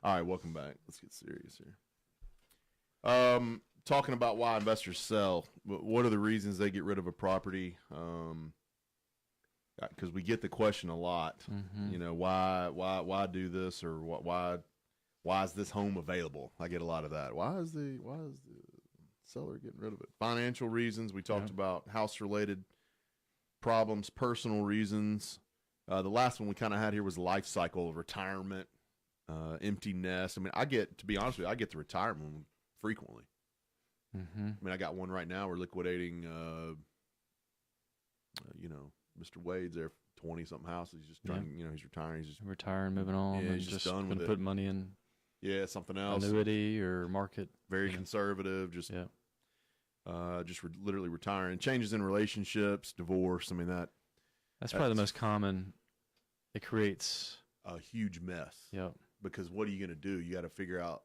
All right, welcome back. Let's get serious here. Talking about why investors sell. What are the reasons they get rid of a property? Because we get the question a lot. Mm-hmm. You know, why do this, or why is this home available? I get a lot of that. Why is the seller getting rid of it? Financial reasons. We talked about house-related problems, personal reasons. The last one we kind of had here was life cycle, retirement, empty nest. I mean, to be honest with you, I get the retirement one frequently. Mm-hmm. I mean, I got one right now. We're liquidating, Mr. Wade's there, 20-something houses. He's just trying, he's retiring. He's just retiring, moving on. Yeah, and he's just done with gonna it. put money in. Yeah, something else. Annuity or market. Very conservative. Just, literally retiring. Changes in relationships, divorce. I mean, that's probably the most common. It creates a huge mess. Yep. Because what are you going to do? You got to figure out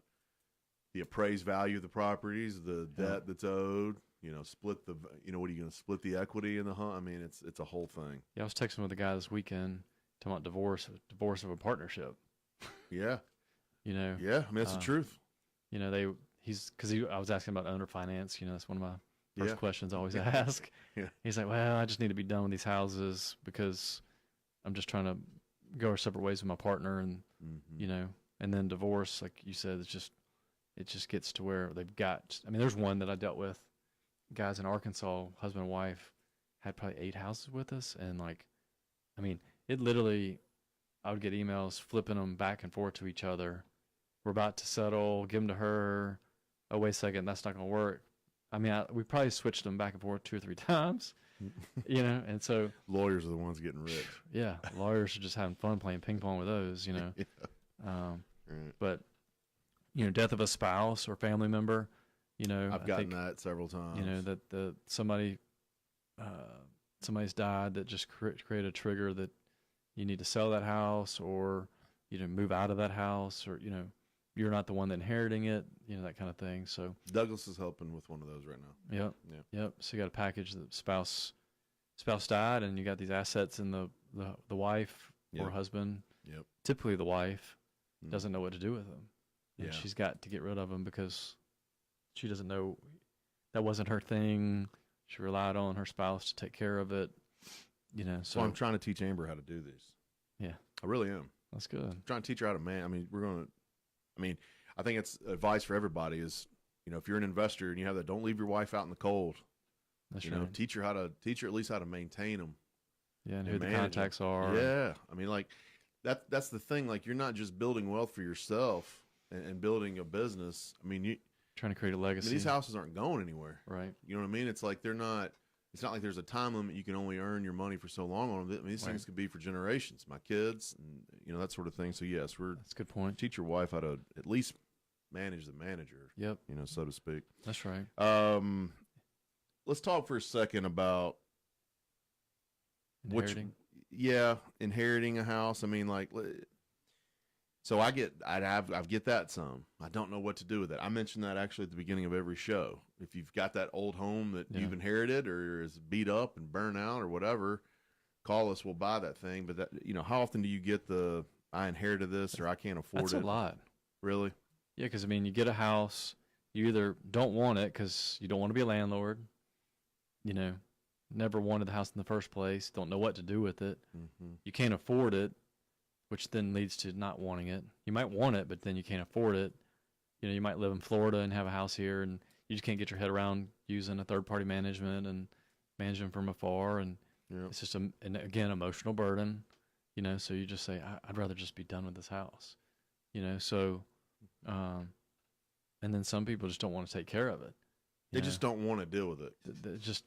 the appraised value of the properties, the debt that's owed. Split the. What are you going to split the equity in the home? I mean, it's a whole thing. Yeah, I was texting with a guy this weekend talking about divorce of a partnership. Yeah. Yeah, I mean, that's the truth. I was asking about owner finance. That's one of my first questions I always ask. Yeah. He's like, well, I just need to be done with these houses because I'm just trying to go our separate ways with my partner, and and then divorce, like you said, it just gets to where they've got. I mean, there's one that I dealt with, guys in Arkansas, husband and wife, had probably 8 houses with us, and it literally, I would get emails flipping them back and forth to each other. We're about to settle, give them to her. Oh, wait a second, that's not going to work. I mean, we probably switched them back and forth 2 or 3 times. And so lawyers are the ones getting rich. Yeah, lawyers are just having fun playing ping pong with those. But death of a spouse or family member. I've gotten that several times. That somebody's died that just created a trigger that you need to sell that house or move out of that house, or you're not the one that inheriting it. That kind of thing. So Douglas is helping with one of those right now. Yep. So you got a package that spouse died, and you got these assets in the wife or husband. Yep. Typically, the wife doesn't know what to do with them, and she's got to get rid of them because she doesn't know that wasn't her thing. She relied on her spouse to take care of it. So I'm trying to teach Amber how to do this. Yeah, I really am. That's good. I'm trying to teach her how to man. I think it's advice for everybody is, if you're an investor and you have that, don't leave your wife out in the cold. That's right. Teach her at least how to maintain them. Yeah, and who the contacts are. Yeah, I mean, that's the thing. Like, you're not just building wealth for yourself and building a business. I mean, trying to create a legacy. These houses aren't going anywhere. Right. You know what I mean? It's like they're not. it's not like there's a time limit. You can only earn your money for so long on them. I mean, these things could be for generations. My kids, and that sort of thing. So yes, that's a good point. Teach your wife how to at least manage the manager. Yep. So to speak. That's right. Let's talk for a second about inheriting. Inheriting a house. I mean, like, so I get that some. I don't know what to do with it. I mentioned that actually at the beginning of every show. If you've got that old home that you've inherited or is beat up and burnt out or whatever, call us. We'll buy that thing. But that, how often do you get I inherited this or I can't afford it? That's a lot. Really? Yeah, because, you get a house. You either don't want it because you don't want to be a landlord, never wanted the house in the first place, don't know what to do with it. Mm-hmm. You can't afford it, which then leads to not wanting it. You might want it, but then you can't afford it. You might live in Florida and have a house here, and you just can't get your head around using a third-party management and managing from afar. And it's just, again, emotional burden, so you just say, I'd rather just be done with this house, so and then some people just don't want to take care of it. They just don't want to deal with it.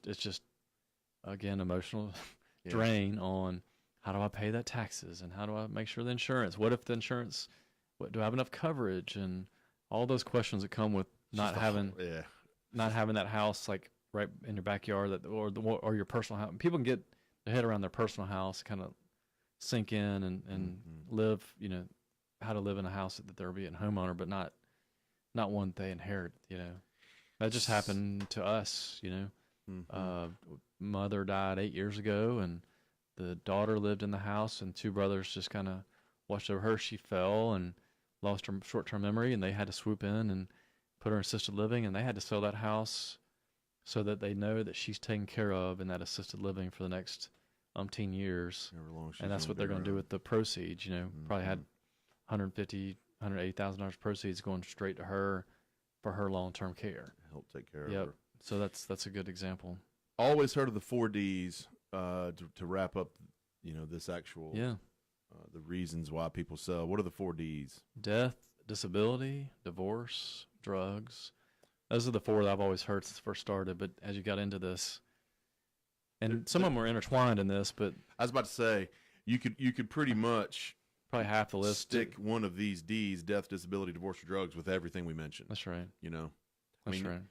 It's just again, emotional drain on how do I pay that taxes and how do I make sure the insurance, what if the insurance, do I have enough coverage, and all those questions that come with not having that house like right in your backyard or your personal house. People can get their head around their personal house, kind of sink in and live, how to live in a house that they're being a homeowner, but not one they inherit, That just happened to us, Mother died 8 years ago, and the daughter lived in the house, and two brothers just kind of watched over her. She fell and lost her short-term memory, and they had to swoop in and put her in assisted living, and they had to sell that house so that they know that she's taken care of in that assisted living for the next umpteen years. And that's what they're going to do with the proceeds, probably had $180,000 proceeds going straight to her for her long-term care. Help take care of her. So that's a good example. Always heard of the 4 Ds to wrap up, this actual the reasons why people sell. What are the 4 Ds? Death, disability, divorce, drugs. Those are the 4 that I've always heard since first started. But as you got into this, and some of them are intertwined in this, but I was about to say you could pretty much probably half the list stick one of these Ds: death, disability, divorce, or drugs, with everything we mentioned. That's right. That's right.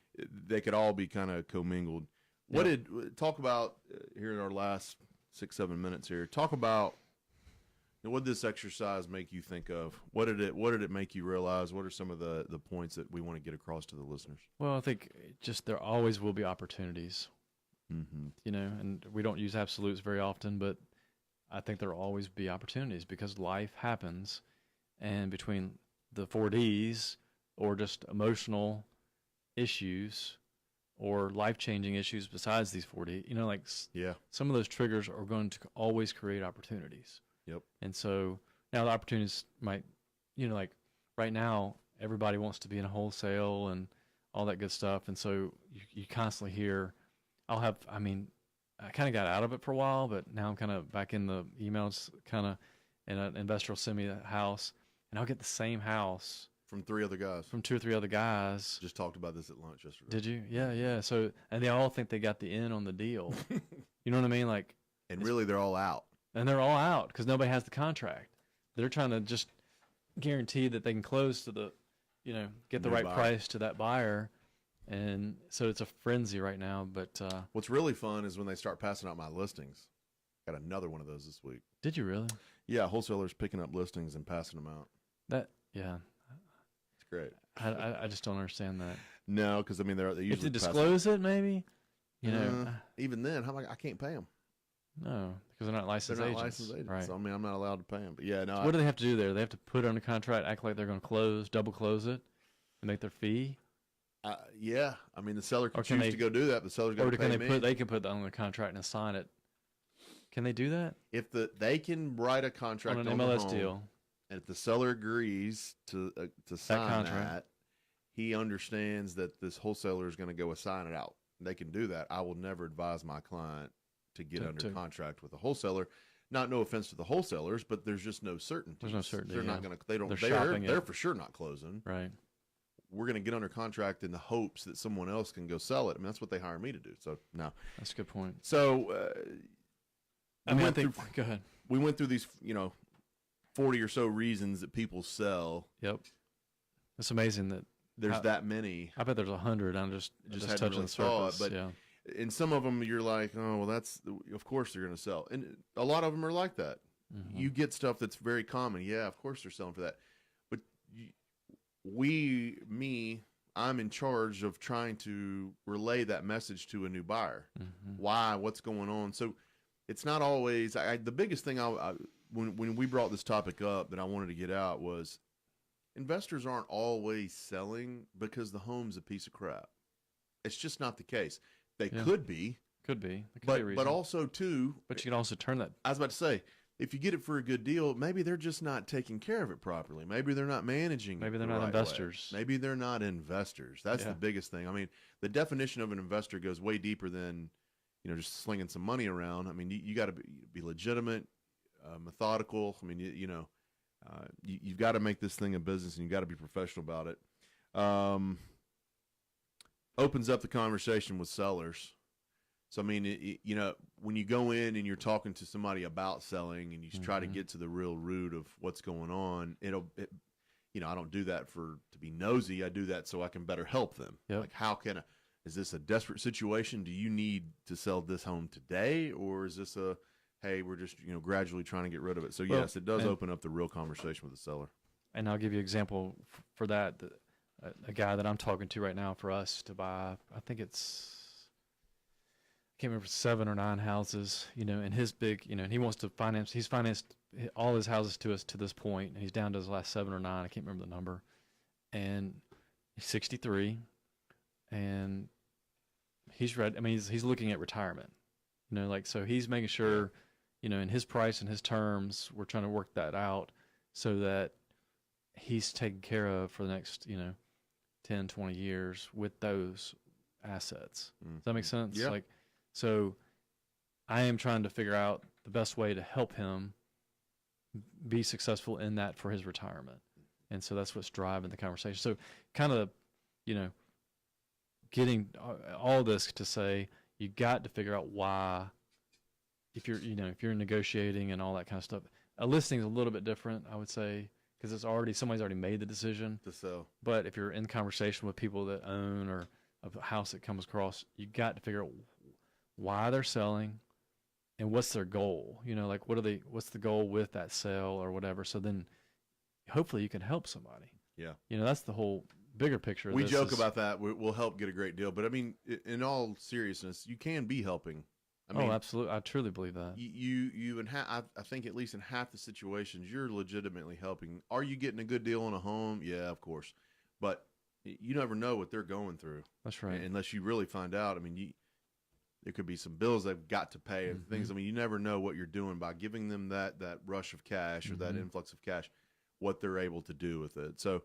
They could all be kind of commingled. What talk about here in our last 6-7 minutes here? Talk about what did this exercise make you think of? What did it make you realize? What are some of the points that we want to get across to the listeners? Well, I think just there always will be opportunities. Mm-hmm. And we don't use absolutes very often, but I think there will always be opportunities because life happens, and between the 4 Ds or just emotional issues or life-changing issues besides these 4 Ds, some of those triggers are going to always create opportunities. Yep. And so now the opportunities might, like right now, everybody wants to be in wholesale and all that good stuff. And so you constantly hear, I kind of got out of it for a while, but now I'm kind of back in the emails, and an investor will send me a house, and I'll get the same house. From 3 other guys. From 2 or 3 other guys. Just talked about this at lunch yesterday. Did you? Yeah. So, and they all think they got the in on the deal. You know what I mean? And really they're all out. And they're all out because nobody has the contract. They're trying to just guarantee that they can close to the, get the right price to that buyer. And so it's a frenzy right now. But what's really fun is when they start passing out my listings. Got another one of those this week. Did you really? Yeah, wholesalers picking up listings and passing them out. It's great. I just don't understand that. No, because they usually if they disclose it, maybe. Even then, I can't pay them. No, because they're not licensed agents. Right. So I'm not allowed to pay them. But yeah, no. So what do they have to do there? They have to put it under contract, act like they're going to double close it, and make their fee. Yeah, the seller can choose to go do that. The seller's got to pay me. They can put that on the contract and sign it. Can they do that? If they can write a contract on an MLS deal, and if the seller agrees to sign that, he understands that this wholesaler is going to go assign it out. They can do that. I will never advise my client to get under contract with a wholesaler. No offense to the wholesalers, but there's just no certainty. There's no certainty. They're not going to. They're for sure not closing. Right. we're going to get under contract in the hopes that someone else can go sell it. I mean, that's what they hire me to do. So no, That's a good point. So I mean, go ahead. we went through these, 40 or so reasons that people sell. Yep. It's amazing that There's that many. I bet there's 100. I'm just hadn't touching really the saw it, surface. but yeah. in some of them you're like, oh, well, of course they're going to sell. And a lot of them are like that. Mhm. You get stuff that's very common. Yeah, of course they're selling for that. But I'm in charge of trying to relay that message to a new buyer. Mhm. Why? What's going on? So it's not always. The biggest thing when we brought this topic up that I wanted to get out was investors aren't always selling because the home's a piece of crap. It's just not the case. They could be. Could be. There could be a But reason. also too. But you can also turn that. I was about to say, if you get it for a good deal, maybe they're just not taking care of it properly. Maybe they're not managing. Maybe it they're the not right investors. way. Maybe they're not investors. That's the biggest thing. I mean, the definition of an investor goes way deeper than, just slinging some money around. I mean, you got to be legitimate, methodical. I mean, you've got to make this thing a business, and you've got to be professional about it. Opens up the conversation with sellers. So, I mean, when you go in and you're talking to somebody about selling and you try to get to the real root of what's going on, I don't do that to be nosy. I do that so I can better help them. Yep. Like, how can is this a desperate situation? Do you need to sell this home today? Or is this hey, we're just, gradually trying to get rid of it? So, yes, it does open up the real conversation with the seller. And I'll give you an example for that. A guy that I'm talking to right now for us to buy, I think I can't remember, 7 or 9 houses, and his big, and he wants to he's financed all his houses to us to this point, and he's down to his last 7 or 9. I can't remember the number. And he's 63, and he's ready. I mean, he's looking at retirement, so he's making sure, in his price and his terms, we're trying to work that out so that he's taken care of for the next, 10, 20 years with those assets. Does that make sense? Yeah. So I am trying to figure out the best way to help him be successful in that for his retirement. And so that's what's driving the conversation. So kind of, getting all this to say, you got to figure out why, if you're negotiating and all that kind of stuff. A listing is a little bit different, I would say, because somebody's already made the decision to sell. But if you're in conversation with people that own or a house that comes across, you got to figure out why they're selling and what's their goal. What's the goal with that sale or whatever. So then hopefully you can help somebody. Yeah. That's the whole bigger picture. We joke about that. We'll help get a great deal. But I mean, in all seriousness, you can be helping. I mean, absolutely. I truly believe that. I think at least in half the situations, you're legitimately helping. Are you getting a good deal on a home? Yeah, of course. But you never know what they're going through. That's right. Unless you really find out. I mean, there could be some bills they've got to pay and things. I mean, you never know what you're doing by giving them that rush of cash or that influx of cash, what they're able to do with it. So,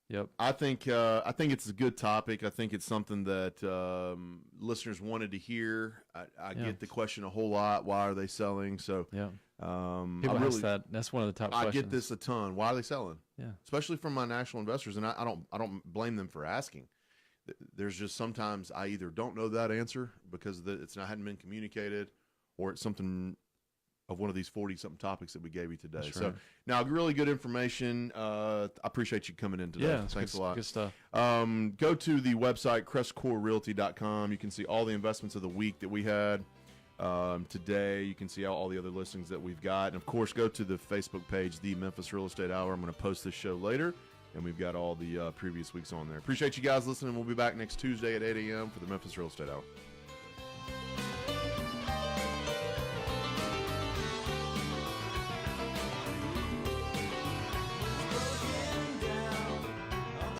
yep. I think it's a good topic. I think it's something that listeners wanted to hear. I get the question a whole lot. Why are they selling? So yeah, people ask that. That's one of the top questions. I get this a ton. Why are they selling? Yeah, especially from my national investors, and I don't blame them for asking. There's just sometimes I either don't know that answer because hadn't been communicated, or it's something of one of these 40-something topics that we gave you today. That's so right. now, really good information. I appreciate you coming in today. Yeah, thanks a lot. Good stuff. Go to the website CrestCoreRealty.com. You can see all the investments of the week that we had today. You can see all the other listings that we've got, and of course, go to the Facebook page, The Memphis Real Estate Hour. I'm going to post this show later, and we've got all the previous weeks on there. Appreciate you guys listening. We'll be back next Tuesday at 8 a.m. for the Memphis Real Estate Hour.